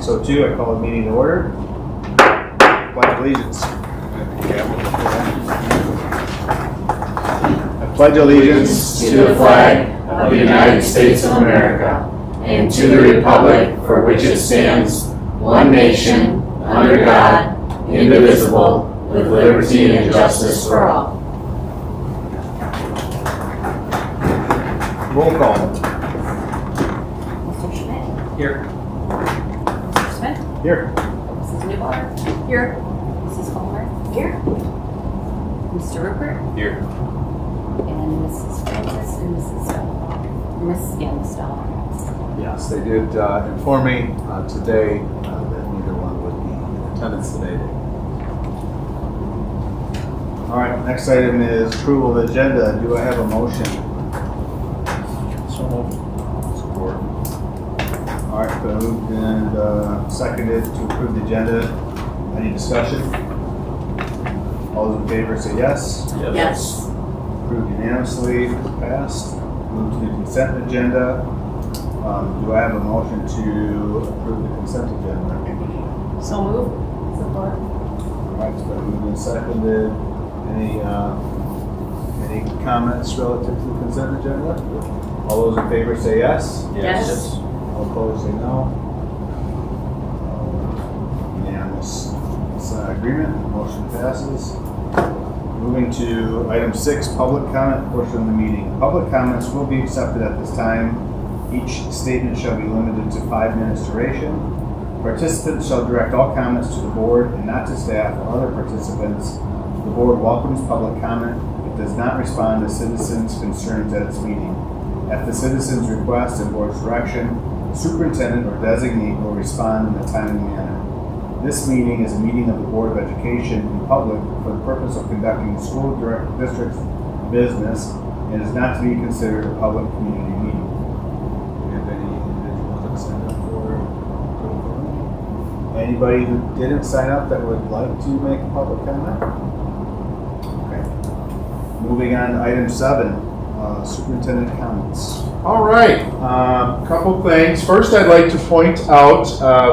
6:02, I call the meeting to order. Pledge allegiance. I pledge allegiance to the flag of the United States of America and to the republic for which it stands, one nation, under God, indivisible, with liberty and justice for all. Roll call. Mr. Schmidt? Here. Mr. Smith? Here. Mrs. Newbar? Here. Mrs. Fulmer? Here. Mr. Rupert? Here. And Mrs. Francis and Mrs. Stella. Miss Stella. Yes, they did inform me today that neither one would be in attendance today. All right, next item is approval of the agenda. Do I have a motion? So moved. Support. All right, been moved and seconded to approve the agenda. Any discussion? All those in favor say yes. Yes. Approved unanimously, passed. Move to the consent agenda. Do I have a motion to approve the consent agenda? So moved. Support. All right, it's been moved and seconded. Any comments relative to the consent agenda? All those in favor say yes. Yes. All opposed say no. Unanimous agreement, motion passes. Moving to item 6, public comment portion of the meeting. Public comments will be accepted at this time. Each statement shall be limited to 5 minutes duration. Participants shall direct all comments to the board and not to staff or other participants. The board welcomes public comment. It does not respond to citizens' concerns at its meeting. At the citizens' request and board's direction, the superintendent or designee will respond in a timely manner. This meeting is a meeting of the Board of Education in public for the purpose of conducting school district's business and is not to be considered a public community meeting. Do we have any individuals that signed up for? Anybody who didn't sign up that would like to make a public comment? Okay. Moving on to item 7, superintendent comments. All right, couple things. First, I'd like to point out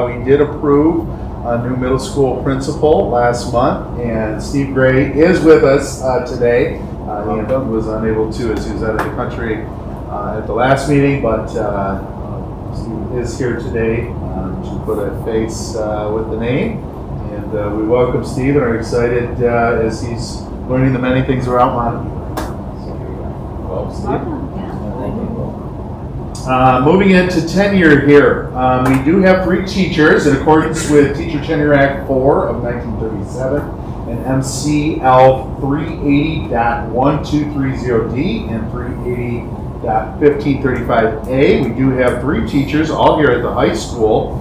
we did approve a new middle school principal last month, and Steve Gray is with us today. He was unable to as he was out of the country at the last meeting, but Steve is here today to put a face with the name. And we welcome Steve and are excited as he's learning the many things around Montague. Well, Steve. Moving into tenure here, we do have 3 teachers in accordance with Teacher Tenure Act 4 of 1937 and MCL 380.1230D and 380.1535A. We do have 3 teachers, all here at the high school,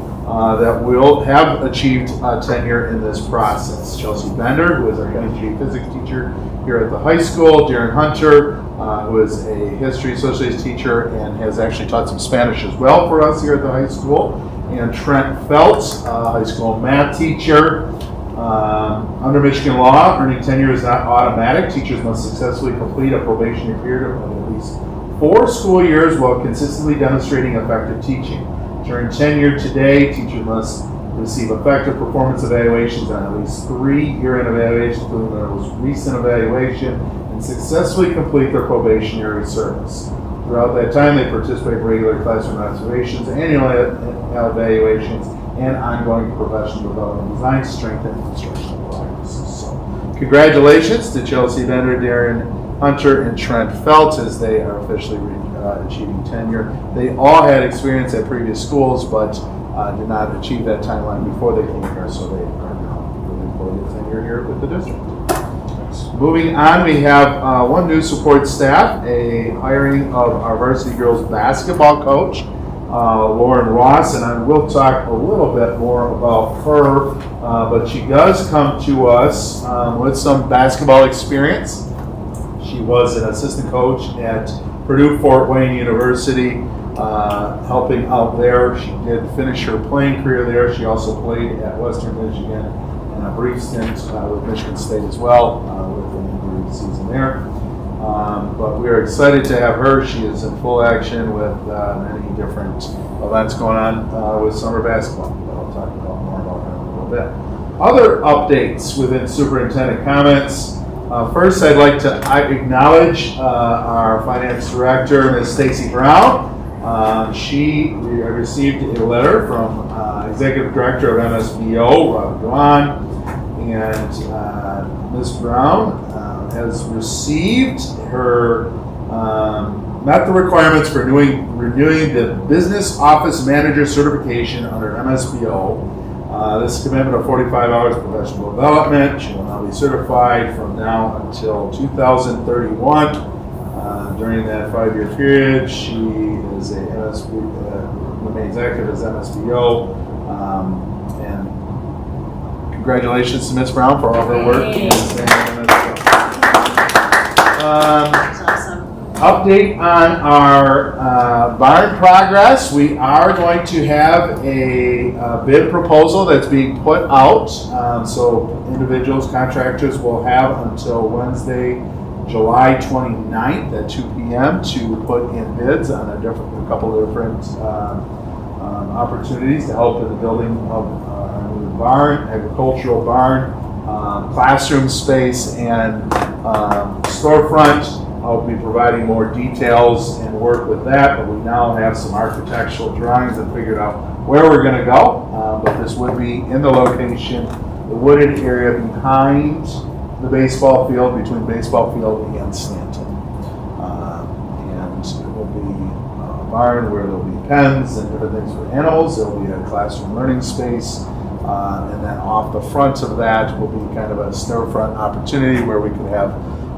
that will have achieved tenure in this process. Chelsea Bender, who is our chemistry physics teacher here at the high school, Darren Hunter, who is a history associates teacher and has actually taught some Spanish as well for us here at the high school, and Trent Feltz, high school math teacher. Under Michigan law, earning tenure is not automatic. Teachers must successfully complete a probationary period of at least 4 school years while consistently demonstrating effective teaching. During tenure today, teachers must receive effective performance evaluations on at least 3 year-end evaluations, including their most recent evaluation, and successfully complete their probationary service. Throughout that time, they participate in regular classroom observations, annual evaluations, and ongoing professional development designed to strengthen instructional practices. So, congratulations to Chelsea Bender, Darren Hunter, and Trent Feltz as they are officially achieving tenure. They all had experience at previous schools, but did not achieve that timeline before they came here, so they are now really fully tenure here with the district. Moving on, we have 1 new support staff, a hiring of our varsity girls basketball coach, Lauren Ross, and I will talk a little bit more about her, but she does come to us with some basketball experience. She was an assistant coach at Purdue Fort Wayne University, helping out there. She did finish her playing career there. She also played at Western Michigan and a brief stint with Michigan State as well, with an injury season there. But we are excited to have her. She is in full action with many different events going on with summer basketball. That'll talk more about her in a little bit. Other updates within superintendent comments. First, I'd like to acknowledge our finance director, Ms. Stacy Brown. She received a letter from Executive Director of MSBO, Rob Guan, and Ms. Brown has received her, met the requirements for renewing the Business Office Manager certification under MSBO. This commitment of 45 hours of professional development. She will now be certified from now until 2031. During that 5-year period, she is a remains active as MSBO. And congratulations to Ms. Brown for all her work. Hey. That's awesome. Update on our barn progress. We are going to have a bid proposal that's being put out. So individuals, contractors will have until Wednesday, July 29th at 2 p.m. to put in bids on a couple of different opportunities to help in the building of a new barn, agricultural barn, classroom space, and storefront. I'll be providing more details and work with that, but we now have some architectural drawings and figured out where we're going to go. But this would be in the location, the wooded area behind the baseball field, between baseball field and Stanton. And it will be a barn where there'll be pens and different things for animals. There'll be a classroom learning space. And then off the front of that will be kind of a storefront opportunity where we could have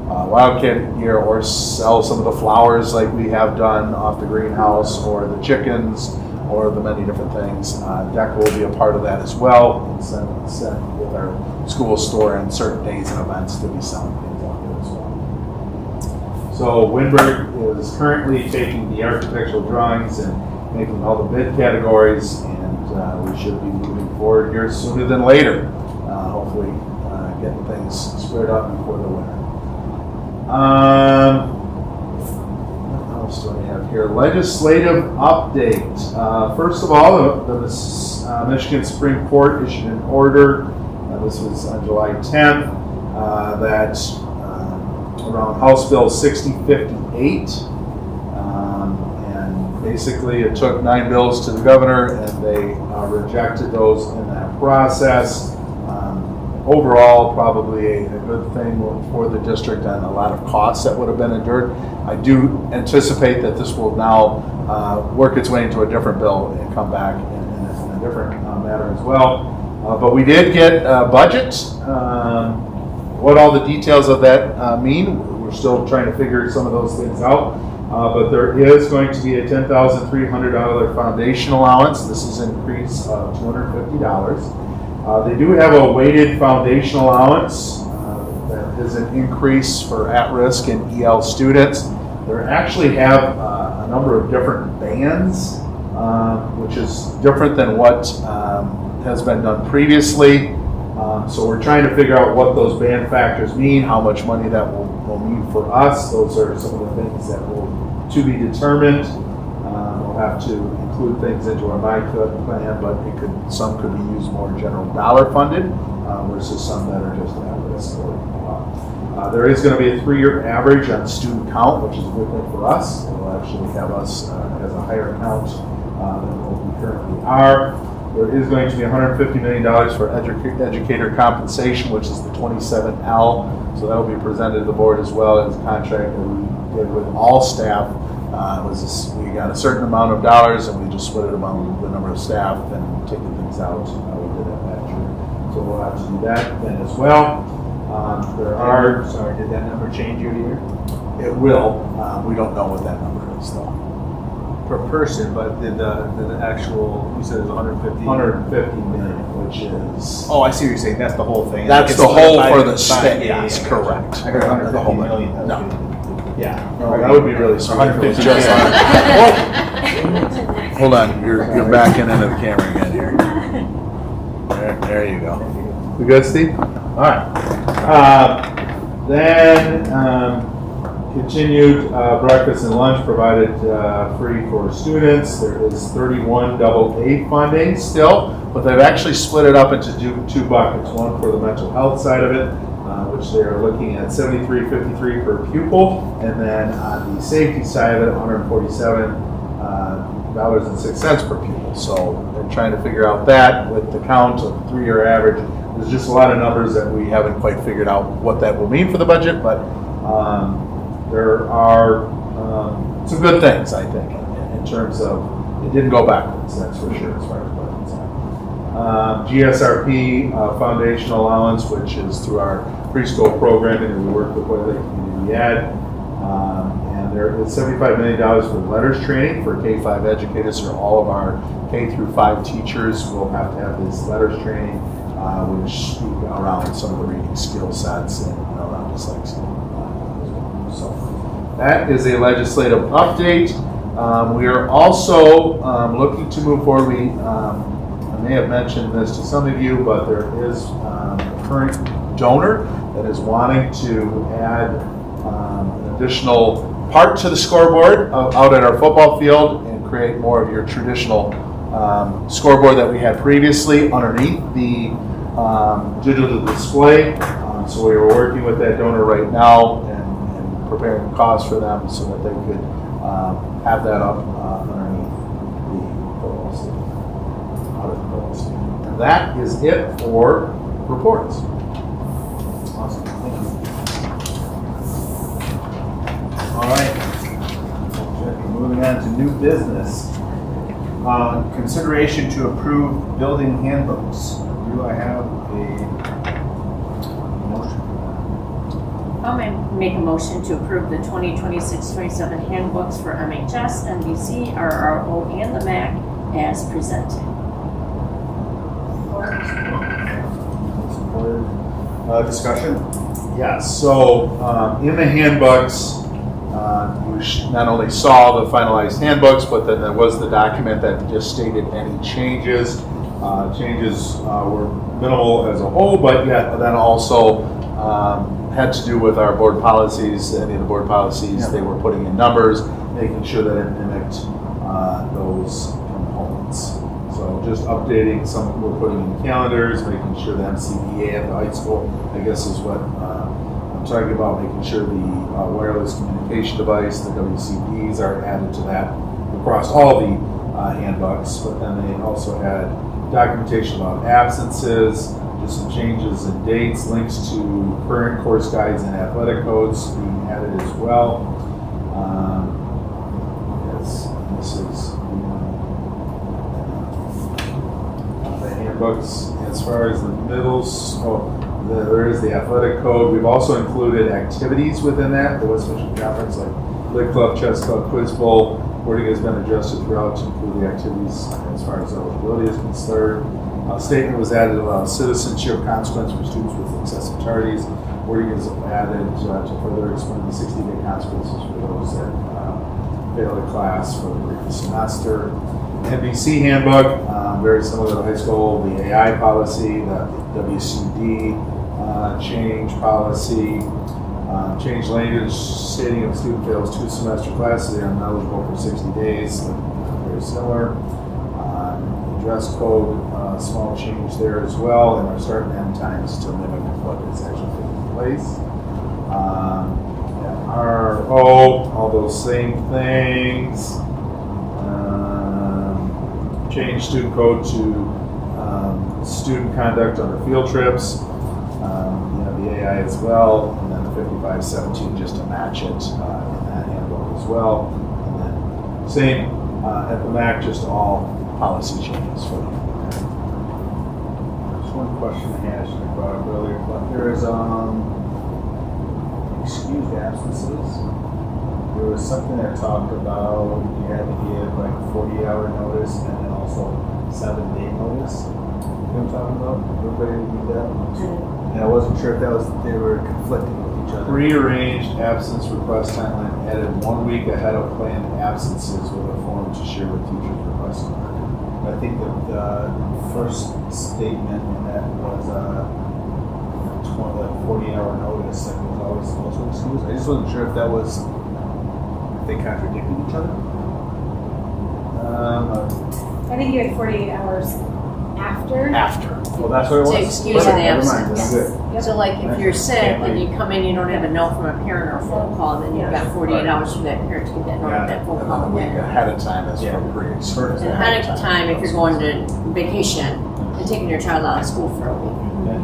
wildcat gear or sell some of the flowers like we have done off the greenhouse, or the chickens, or the many different things. DECA will be a part of that as well, and send with our school store and certain days and events to be selling things out there as well. So Winberg is currently taking the architectural drawings and making all the bid categories, and we should be moving forward here sooner than later. Hopefully getting things squared up before the winter. What else do I have here? Legislative update. First of all, the Michigan Supreme Court issued an order. This was on July 10th. That around House Bill 6058. And basically, it took 9 bills to the governor, and they rejected those in that process. Overall, probably a good thing for the district and a lot of costs that would have been endured. I do anticipate that this will now work its way into a different bill and come back in a different matter as well. But we did get a budget. What all the details of that mean, we're still trying to figure some of those things out. But there is going to be a $10,300 foundation allowance. This is an increase of $250. They do have a weighted foundation allowance that is an increase for at-risk and EL students. They actually have a number of different bands, which is different than what has been done previously. So we're trying to figure out what those band factors mean, how much money that will mean for us. Those are some of the things that will to be determined. We'll have to include things into our MyCode plan, but some could be used more general dollar funded versus some that are just at-risk. There is going to be a 3-year average on student count, which is a good thing for us. It will actually have us as a higher count than what we currently are. There is going to be $150 million for educator compensation, which is the 27L. So that will be presented to the board as well as a contract that we did with all staff. We got a certain amount of dollars and we just split it among the number of staff and taking things out. We did that last year. So we'll have to do that then as well. Sorry, did that number change year to year? It will. We don't know what that number is though. Per person, but did the actual, you said it was 150? 150 million, which is. Oh, I see what you're saying. That's the whole thing. That's It's the whole split for by- the state. yeah, Yes, yeah, correct. I heard 150 The whole million. No. Yeah. No, that would be really sweet. 150 Just million. Hold on, you're backing into the camera again here. There you go. We good, Steve? All right. Then continued breakfast and lunch provided free for students. There is 31 AA funding still, but they've actually split it up into two buckets. One for the mental health side of it, which they are looking at $73.53 per pupil, and then on the safety side of it, $147.06 per pupil. So they're trying to figure out that with the count of 3-year average. There's just a lot of numbers that we haven't quite figured out what that will mean for the budget, but there are some good things, I think, in terms of it didn't go backwards, that's for sure, as far as budgets are. GSRP Foundation Allowance, which is through our preschool programming, and we work with Whitehall Community Ed. And there is $75 million for letters training for K-5 educators, so all of our K through 5 teachers will have to have this letters training, which speak around some of the reading skill sets and around dyslexia. So that is a legislative update. We are also looking to move forward. I may have mentioned this to some of you, but there is a current donor that is wanting to add an additional part to the scoreboard out at our football field and create more of your traditional scoreboard that we had previously underneath the digital display. So we are working with that donor right now and preparing a cause for them so that they could have that up underneath the football stadium, out of the football stadium. And that is it for reports. Awesome, thank you. All right, moving on to new business. Consideration to approve building handbooks. Do I have a motion? I'll make a motion to approve the 2026-27 handbooks for MHS, NBC, RRO, and the MAC as presented. Discussion? Yes, so in the handbooks, you not only saw the finalized handbooks, but then there was the document that just stated any changes. Changes were minimal as a whole, but yet then also had to do with our board policies. Any of the board policies, they were putting in numbers, making sure that it mimicked those components. So just updating some, we're putting in calendars, making sure the MCBA at the high school, I guess is what I'm talking about, making sure the wireless communication device, the WCPs are added to that across all the handbooks, but then they also had documentation about absences, just some changes in dates, links to current course guides and athletic codes being added as well. Yes, this is the handbooks. As far as the middle school, there is the athletic code. We've also included activities within that, the West Michigan Conference, like Lit Club, Chess Club, Quiz Bowl. Wording has been adjusted throughout to include the activities as far as eligibility is concerned. A statement was added about citizenship consequence for students with excessive tardies. Wording is added to further explain the 60-day consequences for those that fail a class for the previous semester. NBC handbook, very similar to the high school, the AI policy, the WCD change policy, change language stating if a student fails 2 semester classes, they are ineligible for 60 days, very similar. Dress code, small change there as well, and our start and end times to mimic what is actually taking place. RO, all those same things. Change student code to student conduct under field trips. The AI as well, and then the 5517 just to match it in that handbook as well. And then same at the MAC, just all policy changes for them. Just one question I had, I should have brought up earlier, but there is excused absences. There was something that talked about you had to give like a 40-hour notice and then also 7-day notice. You know what I'm talking about? Everybody read that? And I wasn't sure if that was, they were conflicting with each other. Prearranged absence request timeline added 1 week ahead of planned absences with a form to share with teachers requesting. I think that the first statement in that was like 40-hour notice that was always also excused. I just wasn't sure if that was, if they contradicted each other. I think you had 48 hours after. Well, that's what it was. To excuse Perfect, an never mind, absence. that's good. Yep. So like if you're sick and you come in, you don't have a note from a parent or a phone call, then you've got 48 hours for that parent to get that note or that phone And call then a week again. ahead of time is for pre-exposure. And ahead of time, if you're going to vacation and taking your child out of school for a week. Okay.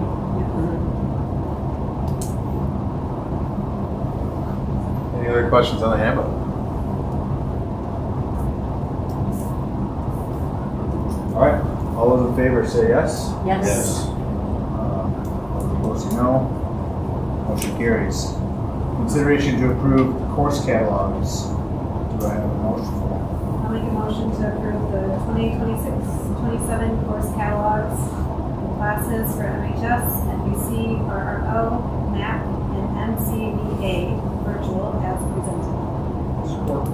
Any other questions on the handbook? All right, all those in favor say yes. Yes. Those opposed say no. Motion carries. Consideration to approve course catalogs. Do I have a motion for that? I'll make a motion to approve the 2026-27 course catalogs and classes for MHS, NBC, RRO, MAC, and MCBA virtual as presented. Support.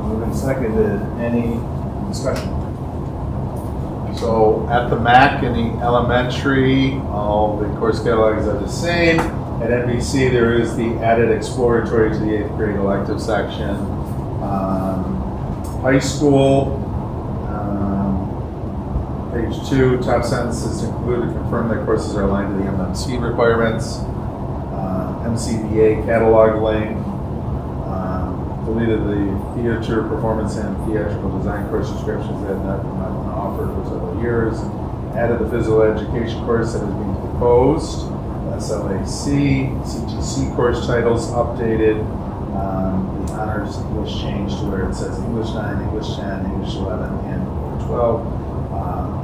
Moved and seconded. Any discussion? So at the MAC in the elementary, all the course catalogs are the same. At NBC, there is the added exploratory to the 8th grade elective section. High school, page 2, top sentences to include to confirm that courses are aligned to the MMC requirements. MCBA catalog link. Deleted the theater performance and theatrical design course descriptions that have not been offered for several years. Added the physical education course that is being proposed. SLAC, CTC course titles updated. The honors English changed to where it says English 9, English 10, English 11, and 12.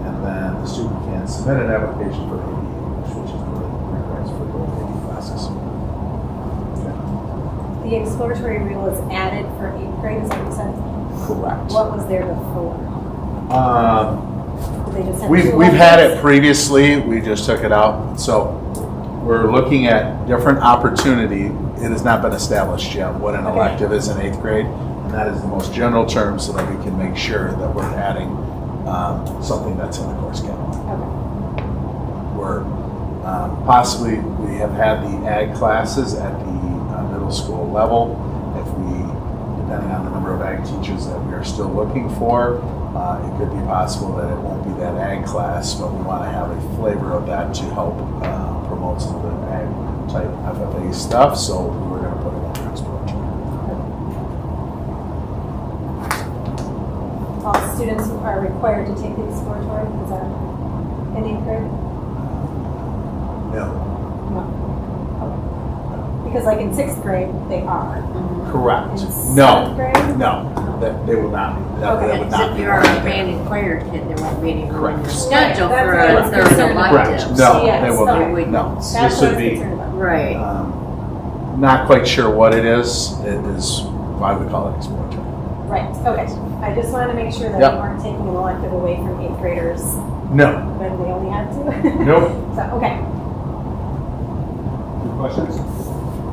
And then the student can submit an application for AD English, which is what it requires for both AD classes. The exploratory reel is added for 8th grade, is that what you said? Correct. What was there before? Did they just have two We've had it lessons? previously, we just took it out. So we're looking at different opportunity. It has not been established yet what an Okay. elective is in 8th grade. And that is the most general term so that we can make sure that we're adding something that's in the course catalog. Okay. We're possibly, we have had the ag classes at the middle school level. If we, depending on the number of ag teachers that we are still looking for, it could be possible that it won't be that ag class, but we want to have a flavor of that to help promote some of the ag type FFA stuff. So we were going to put it on the exploratory. All students are required to take the exploratory, is that in 8th grade? No. No. Okay. Because like in 6th grade, they are. Correct. In No. 7th grade? No. That they will not be. That Okay. would So not if be. you're a band and choir kid, there won't be any room in Correct. your schedule Right, for that's what I was a third concerned about. Correct. elective. No, Yes, they will okay. not. No. That's This what I would was be. concerned about. Right. Not quite sure what it is. It is why we call it exploratory. Right, okay. I just wanted to make sure that Yep. we weren't taking an elective away from 8th graders No. when they only had to. Nope. So, okay. Any questions?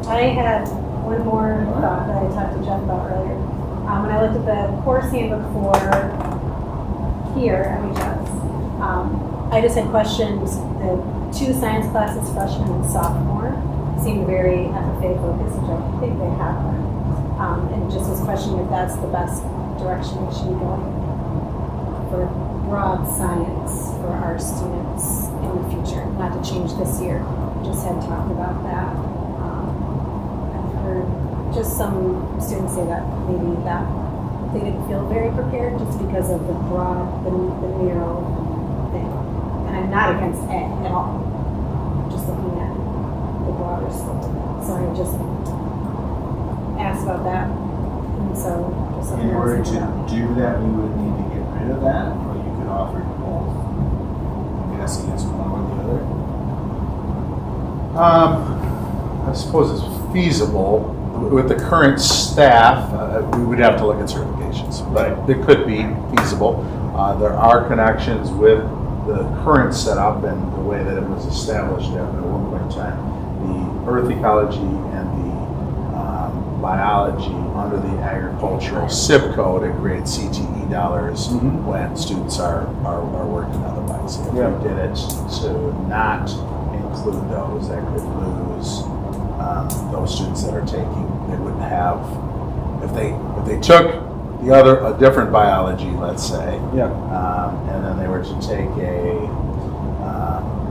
I had one more thought that I talked to Jeff about earlier. When I looked at the course handbook for here, MHS, I just had questions. The 2 science classes, freshman and sophomore, seemed very FFA focused, which I think they have been. And just was questioning if that's the best direction we should be going for broad science for our students in the future, not to change this year. Just had talked about that. I've heard just some students say that maybe that they didn't feel very prepared just because of the broad, the narrow thing. And I'm not against A at all. Just looking at the broader scope. So I just asked about that. And so just something In else order to think about. to do that, we would need to get rid of that, or you could offer both. I'm guessing it's one or the other. I suppose it's feasible. With the current staff, we would have to look at certifications. Right. It could be feasible. There are connections with the current setup and the way that it was established at one point in time. The earth ecology and the biology under the agricultural SIP code, it creates CTE dollars when students are working otherwise. If Yeah. we did it to not include those that could lose those students that are taking. They wouldn't have, if they took a different biology, let's say, and then they were to take a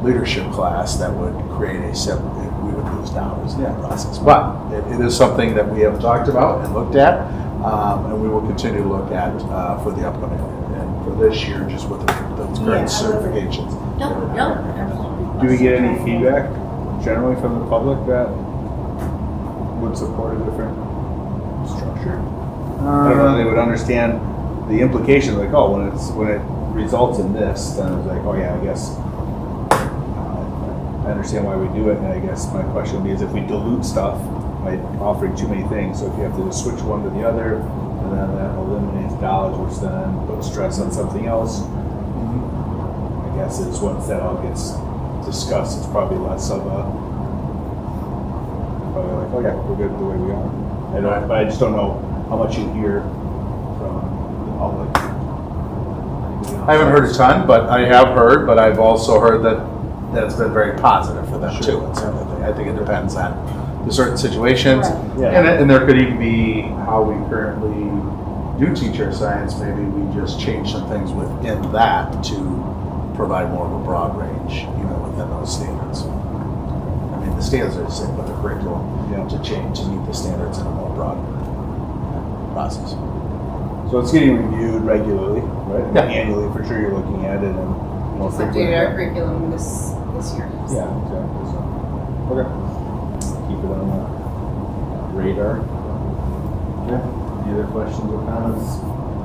leadership class, that would create a separate, we would lose dollars in that process. But it is something that we have talked about and looked at, and we will continue to look at for the upcoming, and for this year, just with the current certifications. Do we get any feedback generally from the public that would support a different structure? I don't know, they would understand the implications, like, oh, when it results in this, then it's like, oh yeah, I guess I understand why we do it, and I guess my question would be is if we dilute stuff by offering too many things, so if you have to just switch one to the other, and then that eliminates dollars, which then puts stress on something else. I guess is once that all gets discussed, it's probably less of a, probably like, oh yeah, we're good the way we are. But I just don't know how much you hear from the public. I haven't heard a ton, but I have heard, but I've also heard that that's been very positive for them too. And so I think it depends on the certain situations. And there could even be how we currently do teacher science. Maybe we just change some things within that to provide more of a broad range, within those standards. I mean, the standards are the same, but the curriculum, to change to meet the standards in a more broad process. So it's getting reviewed regularly, right? Yeah. Annually, for sure you're looking at it, and more frequently. Updated our curriculum this year. Yeah, exactly. So, okay. Keep it on the radar. Okay. Any other questions or comments?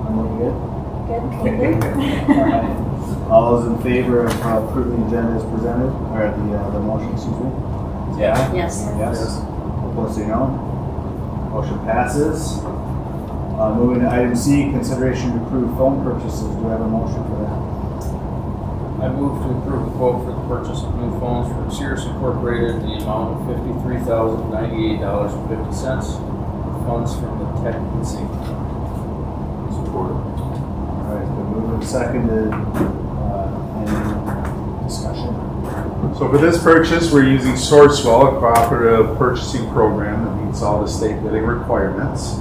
I'm looking good. Good, thank you. All right. All those in favor of approving the agenda as presented, or the motion, excuse me? Yeah. Yes. Yes. Opposed, say no. Motion passes. Moving to item C, consideration to approve phone purchases. Do I have a motion for that? I move to approve the quote for the purchase of new phones from Sears Incorporated in the amount of $53,098.50. Funds from the Tech and Safety. Support. All right, been moved and seconded. Any discussion? So for this purchase, we're using Sourcewell, a cooperative purchasing program that meets all the state bidding requirements.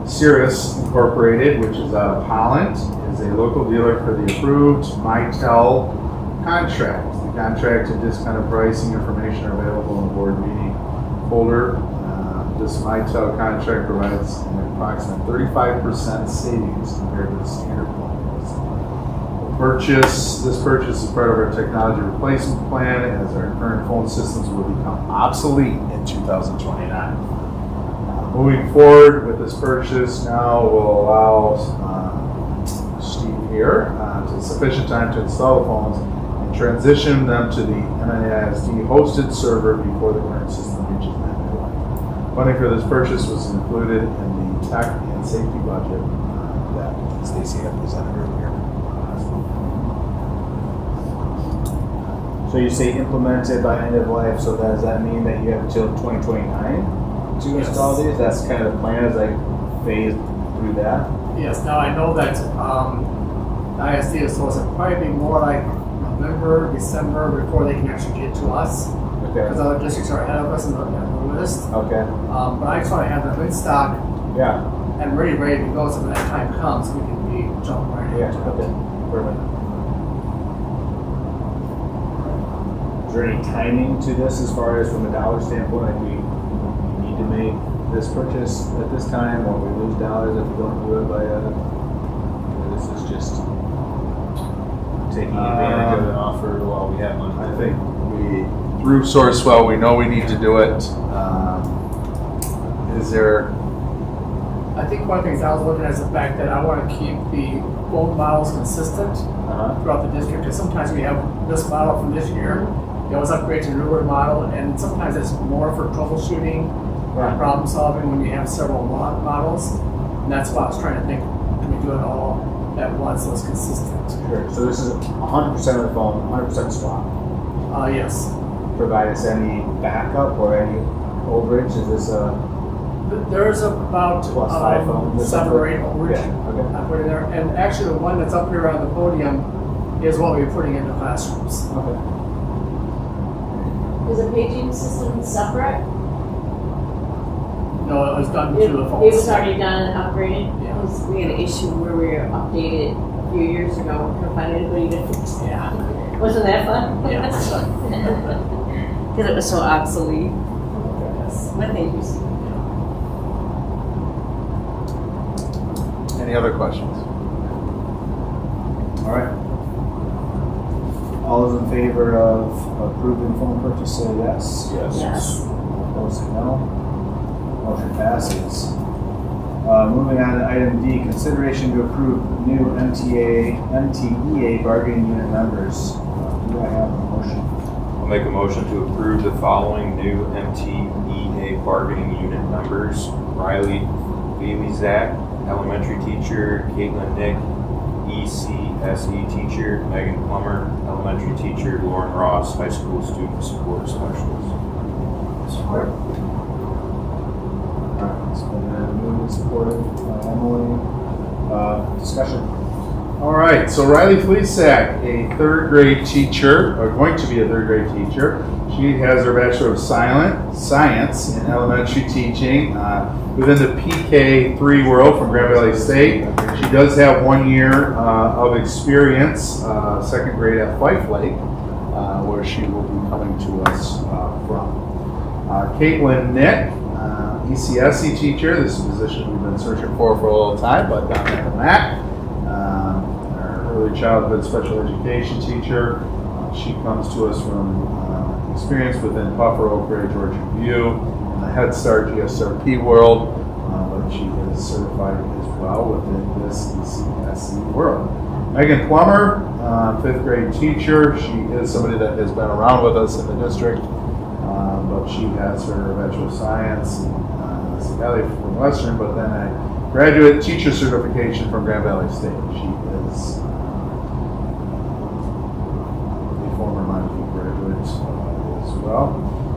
Cirrus Incorporated, which is out of Holland, is a local dealer for the approved Mitel contract. The contract and discounted pricing information are available in the board meeting folder. This Mitel contract provides an approximate 35% savings compared to the standard plans. This purchase is part of our technology replacement plan, as our current phone systems will become obsolete in 2029. Moving forward with this purchase now will allow Steve here sufficient time to install the phones and transition them to the NISD hosted server before the current system reaches end of life. Funding for this purchase was included in the tech and safety budget that Stacy had presented earlier. So you say implemented by end of life, so does that mean that you have until 2029 to install these? That's kind of the plan, is like phase through that? Yes, now I know that ISD is supposed to probably be more like November, December before they can actually get to us. Okay. Because other districts are ahead of us in the list. Okay. But I just want to have them in stock Yeah. and ready to go so when that time comes, we can be jumping right Yeah. into Okay. it. Perfect. Is there any timing to this as far as from a dollar standpoint? Like we need to make this purchase at this time, or we lose dollars if we don't do it by or this is just taking advantage of an offer while we have money? I think through Sourcewell, we know we need to do it. Is there? I think one of the things I was looking at is the fact that I want to keep the old models consistent throughout the district. Because sometimes we have this model from this year, you always upgrade to a newer model, and sometimes it's more for troubleshooting or problem solving when you have several models. And that's why I was trying to think, can we do it all at once so it's consistent? Sure. So this is 100% of the phone, 100% swap. Yes. Provide us any backup or any overage? Is this a There's about plus 5 phones? 7 or 8 overage. Yeah. Okay. I put in there, and actually the one that's up here on the podium is what we're putting into classrooms. Okay. Is the paging system separate? No, it was done It through the it phone. was already done and upgraded? Yeah. Because we had an issue where we were updated a few years ago, we couldn't find anybody to fix it. Yeah. Wasn't that fun? Yeah. Because it was so obsolete. Yes, but thank you. Any other questions? All right. All those in favor of approving phone purchase say yes. Yes. Opposed say no. Motion passes. Moving on to item D, consideration to approve new MTEA bargaining unit members. Do I have a motion? I'll make a motion to approve the following new MTEA bargaining unit members. Riley Zach, elementary teacher, Caitlin Nick, ECSE teacher, Megan Plummer, elementary teacher, Lauren Ross, high school student support specialist. Support. It's been moved and supported by Emily. Discussion. All right, so Riley Fleesack, a third grade teacher, or going to be a third grade teacher. She has her Bachelor of Science in elementary teaching within the PK3 world from Grand Valley State. She does have 1 year of experience, second grade at Fife Lake, where she will be coming to us from. Caitlin Nick, ECSE teacher. This is a position we've been searching for a little time, but down at the MAC. Our early childhood special education teacher. She comes to us from experience within Puffer, Oak Ridge, Orchard View, in the Head Start GSRP world, but she is certified as well within this ECSE world. Megan Plummer, fifth grade teacher. She is somebody that has been around with us in the district, but she has her Bachelor of Science in Sea Valley from Western, but then a graduate teacher certification from Grand Valley State. She is a former Montague graduate as well.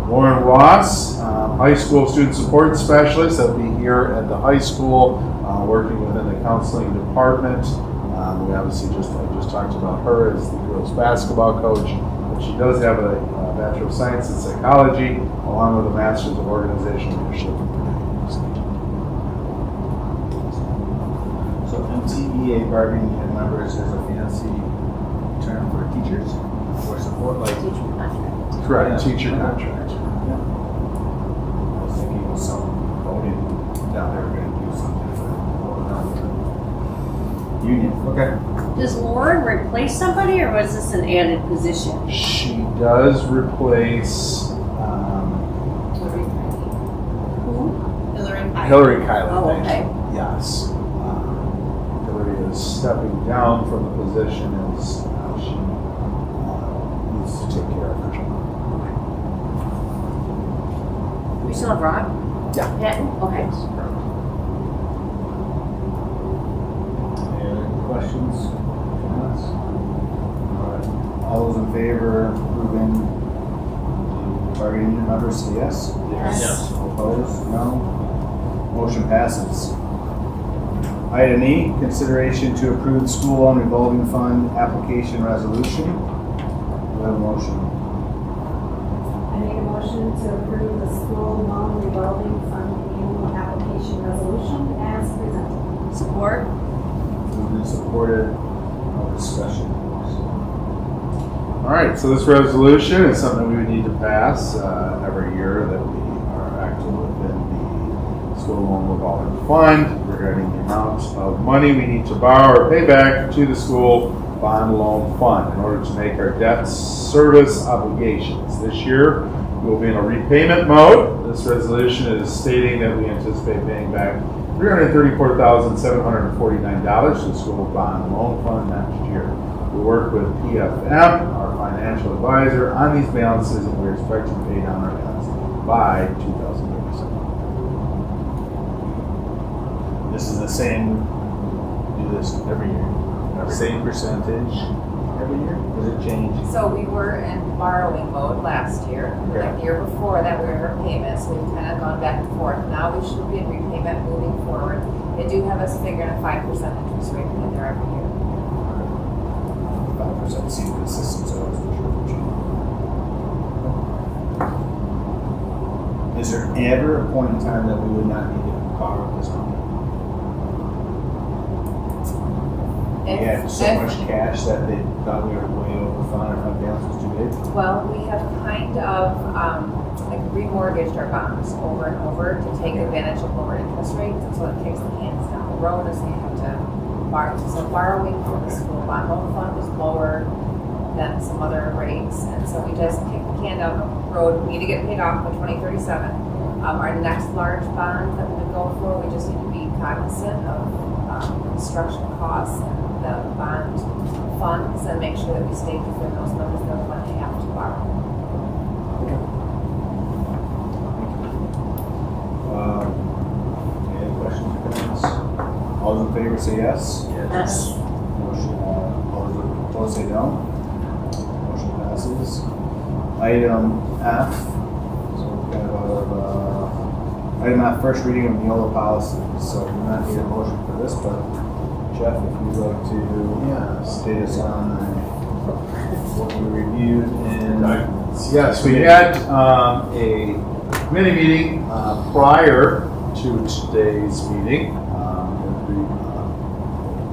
Lauren Ross, high school student support specialist, that will be here at the high school, working within the counseling department. We obviously I just talked about her as the girls basketball coach, but she does have a Bachelor of Science in Psychology, along with a Master's of Organizational Leadership from Purdue University. So MTEA bargaining unit members is a fancy term for teachers or support, like Teacher contract. Correct, Yeah. teacher contract. Yeah. I was thinking it was some voting down there going to do something for the union. Okay. Does Lauren replace somebody, or was this an added position? She does replace Hillary Kylie. Oh, thank okay. you. Yes. Hillary is stepping down from the position as she needs to take care of her job. We still have Rod? Yeah. Patton? Okay. Any other questions? Comments? All right. All those in favor of approving the bargaining unit members say yes. Yes. Opposed? No. Motion passes. Item E, consideration to approve the school loan revolving fund application resolution. Do I have a motion? I make a motion to approve the school loan revolving fund annual application resolution as presented. Support? Moved and supported. No discussion. All right, so this resolution is something we would need to pass every year, that we are active within the school loan revolving fund regarding the amount of money we need to borrow or pay back to the school bond loan fund in order to make our debt service obligations. This year, we will be in a repayment mode. This resolution is stating that we anticipate paying back $334,749 to the school bond loan fund next year. We work with PFM, our financial advisor, on these balances, and we're expecting to pay down our debts by 2037. This is the same, do this every year? Same percentage every year? Does it change? So we were in borrowing mode last year. Okay. The year before that, we were in repayment, so we've kind of gone back and forth. Now we should be in repayment moving forward. They do have us figuring a 5% interest rate in there every year. 5% seems consistent, so I wasn't sure what ever a point in time that we would not need to borrow this money? We had so much cash that they thought we were way over funded, our balance was too big. Well, we have kind of, like remortgaged our bonds over and over to take advantage of lower interest rates, and so it kicks the cans down the road as we have to borrow. So borrowing from the school bond loan fund was lower than some other rates, and so we just kick the can down the road. We need to get paid off by 2037. Our next large bond that we would go for, we just need to be cognizant of construction costs and the bond funds and make sure that we stay within those limits that we might have to borrow. Any questions or comments? All those in favor say yes. Yes. Motion, all those opposed say no. Motion passes. Item F, so we have item F, first reading of Neola policy. So we do not need a motion for this, but Jeff, if you'd like to state us on what we reviewed and. Yes, we had a committee meeting prior to today's meeting with the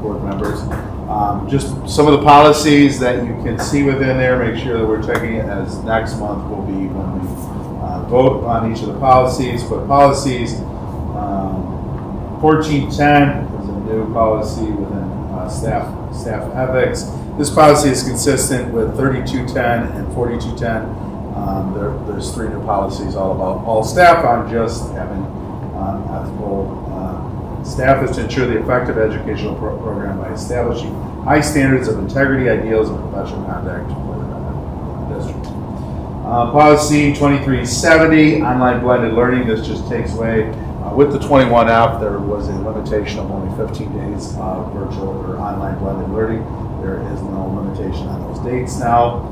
board members. Just some of the policies that you can see within there, make sure that we're checking it, as next month will be when we vote on each of the policies. But policies, 1410 is a new policy within staff ethics. This policy is consistent with 3210 and 4210. There's 3 new policies all about all staff on just having ethical staff is to ensure the effective educational program by establishing high standards of integrity, ideals, and professional conduct for the district. Policy 2370, online blended learning. This just takes away, with the 21F, there was a limitation of only 15 days of virtual or online blended learning. There is no limitation on those dates now.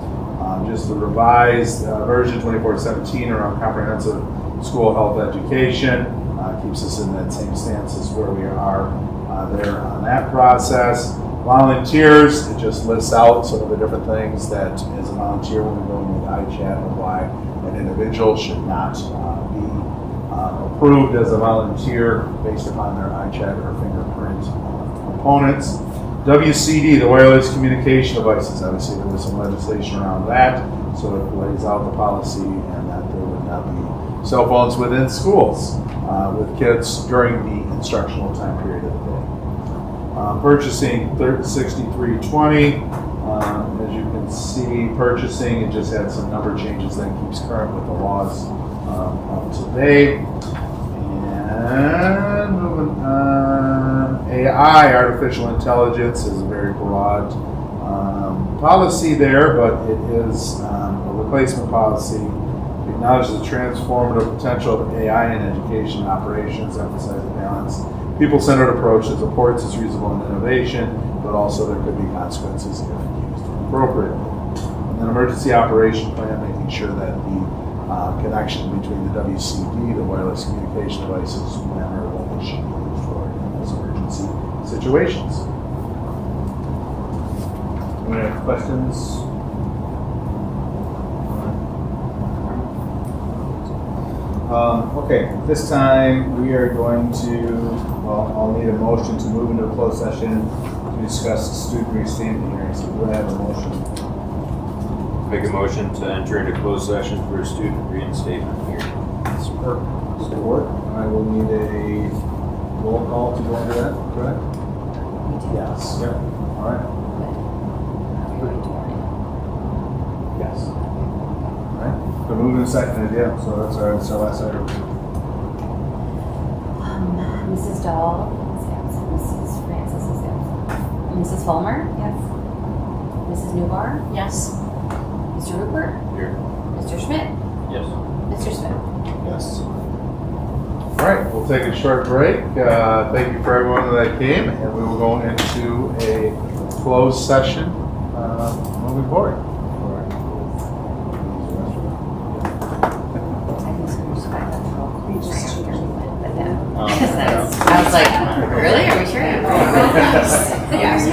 Just the revised version 2417 around comprehensive school health education keeps us in that same stance as where we are there on that process. Volunteers, it just lists out some of the different things that as a volunteer when we go into iChat and why an individual should not be approved as a volunteer based upon their iChat or fingerprint components. WCD, the wireless communication devices, obviously there was some legislation around that, so it lays out the policy and that there would not be cell phones within schools with kids during the instructional time period of the day. Purchasing 6320, as you can see, purchasing, it just had some number changes that keeps current with the laws of today. And moving on, AI, artificial intelligence, is a very broad policy there, but it is a replacement policy. It acknowledges the transformative potential of AI in education operations, emphasizes the balance, people-centered approach that supports its reasonable innovation, but also there could be consequences if used inappropriately. And then emergency operation plan, making sure that the connection between the WCD, the wireless communication devices, when or what they should be used for in those emergency situations. Any questions? Okay, this time we are going to, I'll need a motion to move into a closed session to discuss student restatement hearings. So do I have a motion? Make a motion to enter into closed session for a student reinstatement hearing. Support. Support. I will need a roll call to go into that, correct? Yes. Yep. All right. Yes. All right. So moving to second, yeah, so that's our last item. Mrs. Dahl is absent. Mrs. Francis is absent. Mrs. Fulmer? Yes. Mrs. Newbar? Yes. Mr. Rupert? Here. Mr. Schmidt? Yes. Mr. Smith? Yes. All right, we'll take a short break. Thank you for everyone that came, and we will go into a closed session moving forward. I was like, really? Are we sure? Yes.